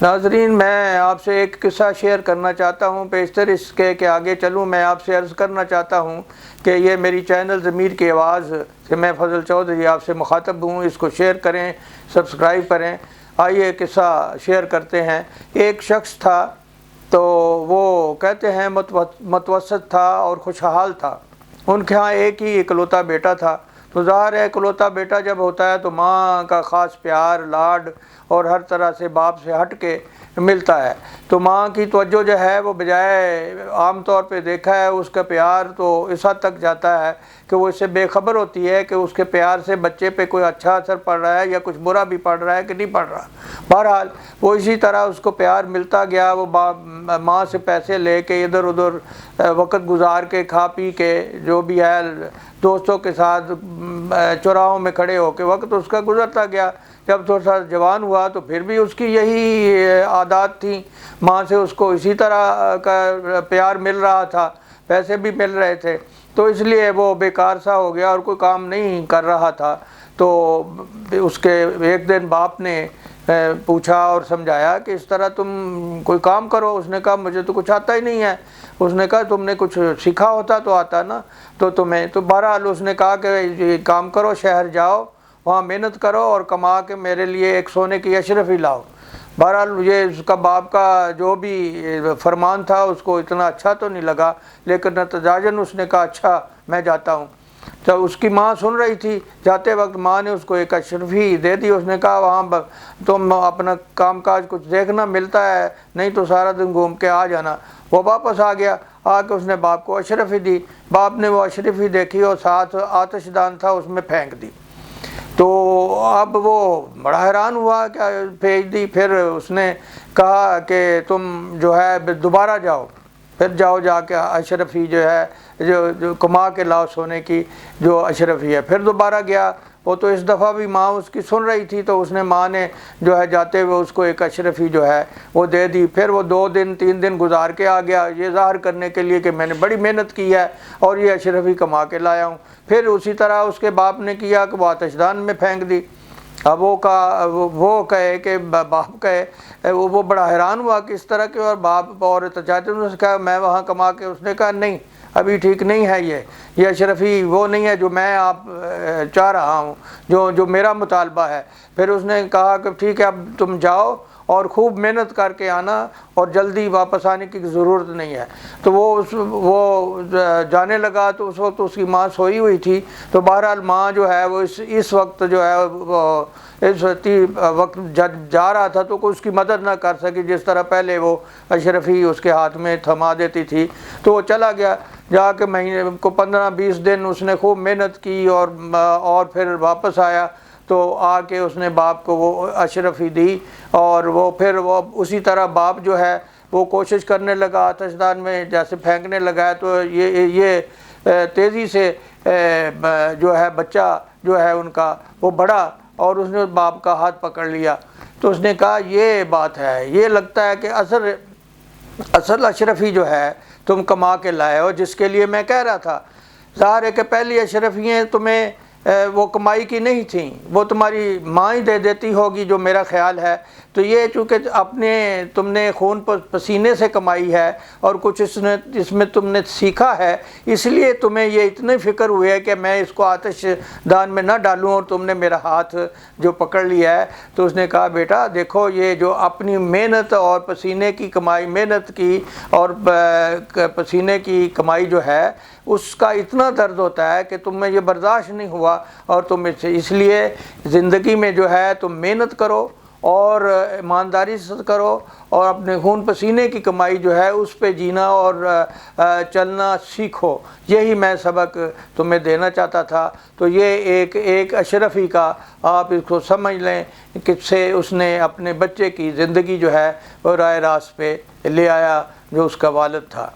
ناظرین، میں آپ سے ایک قصہ شیئر کرنا چاہتا ہوں پیشتر اس کے کہ آگے چلوں۔ میں آپ سے عرض کرنا چاہتا ہوں کہ یہ میری چینل ضمیر کی آواز سے میں فضل چودھری آپ سے مخاطب ہوں۔ اس کو شیئر کریں، سبسکرائب کریں۔ آئیے قصہ شیئر کرتے ہیں۔ ایک شخص تھا، تو وہ کہتے ہیں متوسط تھا اور خوشحال تھا۔ ان کے ہاں ایک ہی اکلوتا بیٹا تھا۔ تو ظاہر ہے اکلوتا بیٹا جب ہوتا ہے تو ماں کا خاص پیار، لاڈ اور ہر طرح سے باپ سے ہٹ کے ملتا ہے۔ تو ماں کی توجہ جو ہے وہ بجائے عام طور پہ دیکھا ہے اس کا پیار تو اس حد تک جاتا ہے کہ وہ اس سے بے خبر ہوتی ہے کہ اس کے پیار سے بچے پہ کوئی اچھا اثر پڑ رہا ہے یا کچھ برا بھی پڑ رہا ہے کہ نہیں پڑ رہا۔ بہرحال وہ اسی طرح اس کو پیار ملتا گیا۔ وہ ماں سے پیسے لے کے ادھر ادھر وقت گزار کے، کھا پی کے، جو بھی ہے دوستوں کے ساتھ چوراہوں میں کھڑے ہو کے وقت اس کا گزرتا گیا۔ جب تھوڑا سا جوان ہوا تو پھر بھی اس کی یہی عادات تھیں، ماں سے اس کو اسی طرح کا پیار مل رہا تھا، پیسے بھی مل رہے تھے، تو اس لیے وہ بیکار سا ہو گیا اور کوئی کام نہیں کر رہا تھا۔ تو اس کے ایک دن باپ نے پوچھا اور سمجھایا کہ اس طرح تم کوئی کام کرو۔ اس نے کہا مجھے تو کچھ آتا ہی نہیں ہے۔ اس نے کہا تم نے کچھ سیکھا ہوتا تو آتا نا تو تمہیں۔ تو بہرحال اس نے کہا کہ یہ کام کرو، شہر جاؤ، وہاں محنت کرو اور کما کے میرے لیے ایک سونے کی اشرفی لاؤ۔ بہرحال یہ اس کا باپ کا جو بھی فرمان تھا اس کو اتنا اچھا تو نہیں لگا، لیکن نتیجتاً اس نے کہا اچھا میں جاتا ہوں۔ تو اس کی ماں سن رہی تھی۔ جاتے وقت ماں نے اس کو ایک اشرفی دے دی۔ اس نے کہا وہاں تم اپنا کام کاج کچھ دیکھنا، ملتا ہے نہیں تو سارا دن گھوم کے آ جانا۔ وہ واپس آ گیا، آ کے اس نے باپ کو اشرفی دی۔ باپ نے وہ اشرفی دیکھی اور ساتھ آتش دان تھا، اس میں پھینک دی۔ تو اب وہ بڑا حیران ہوا کہ بھیج دی۔ پھر اس نے کہا کہ تم جو ہے دوبارہ جاؤ، پھر جاؤ جا کے اشرفی جو ہے جو کما کے لاؤ سونے کی جو اشرفی ہے۔ پھر دوبارہ گیا، وہ تو اس دفعہ بھی ماں اس کی سن رہی تھی، تو اس نے ماں نے جو ہے جاتے ہوئے اس کو ایک اشرفی جو ہے وہ دے دی۔ پھر وہ 2 دن 3 دن گزار کے آ گیا، یہ ظاہر کرنے کے لیے کہ میں نے بڑی محنت کی ہے اور یہ اشرفی کما کے لایا ہوں۔ پھر اسی طرح اس کے باپ نے کیا کہ وہ آتش دان میں پھینک دی۔ اب وہ کہے کہ باپ کہے، وہ بڑا حیران ہوا کہ اس طرح کے، اور باپ اور چاہتے ہیں، اس نے کہا میں وہاں کما کے، اس نے کہا نہیں ابھی ٹھیک نہیں ہے، یہ اشرفی وہ نہیں ہے جو میں آپ چاہ رہا ہوں، جو میرا مطالبہ ہے۔ پھر اس نے کہا کہ ٹھیک ہے اب تم جاؤ اور خوب محنت کر کے آنا اور جلدی واپس آنے کی ضرورت نہیں ہے۔ تو وہ جانے لگا تو اس وقت اس کی ماں سوئی ہوئی تھی۔ تو بہرحال ماں جو ہے وہ اس وقت جو ہے وہ اس وقت جب جا رہا تھا تو کوئی اس کی مدد نہ کر سکی، جس طرح پہلے وہ اشرفی اس کے ہاتھ میں تھما دیتی تھی۔ تو وہ چلا گیا، جا کے مہینے کو 15-20 دن اس نے خوب محنت کی اور پھر واپس آیا تو آ کے اس نے باپ کو وہ اشرفی دی، اور وہ پھر وہ اسی طرح باپ جو ہے وہ کوشش کرنے لگا، آتش دان میں جیسے پھینکنے لگا۔ تو یہ تیزی سے جو ہے بچہ جو ہے ان کا وہ بڑھا اور اس نے باپ کا ہاتھ پکڑ لیا۔ تو اس نے کہا یہ بات ہے، یہ لگتا ہے کہ اصل اشرفی جو ہے تم کما کے لائے ہو، جس کے لیے میں کہہ رہا تھا۔ ظاہر ہے کہ پہلی اشرفیاں تمہیں وہ کمائی کی نہیں تھیں، وہ تمہاری ماں ہی دے دیتی ہوگی جو میرا خیال ہے۔ تو یہ چونکہ تم نے خون پسینے سے کمائی ہے اور کچھ اس میں تم نے سیکھا ہے، اس لیے تمہیں یہ اتنی فکر ہوئی ہے کہ میں اس کو آتش دان میں نہ ڈالوں، اور تم نے میرا ہاتھ جو پکڑ لیا ہے۔ تو اس نے کہا بیٹا دیکھو، یہ جو اپنی محنت اور پسینے کی کمائی، محنت کی اور پسینے کی کمائی جو ہے اس کا اتنا درد ہوتا ہے کہ تم میں یہ برداشت نہیں ہوا، اور تم اس لیے زندگی میں جو ہے تم محنت کرو اور ایمانداری سے کرو اور اپنے خون پسینے کی کمائی جو ہے اس پہ جینا اور چلنا سیکھو۔ یہی میں سبق تمہیں دینا چاہتا تھا۔ تو یہ ایک اشرفی کا آپ اس کو سمجھ لیں کہ سے اس نے اپنے بچے کی زندگی جو ہے وہ راہ راست پہ لے آیا جو اس کا والد تھا۔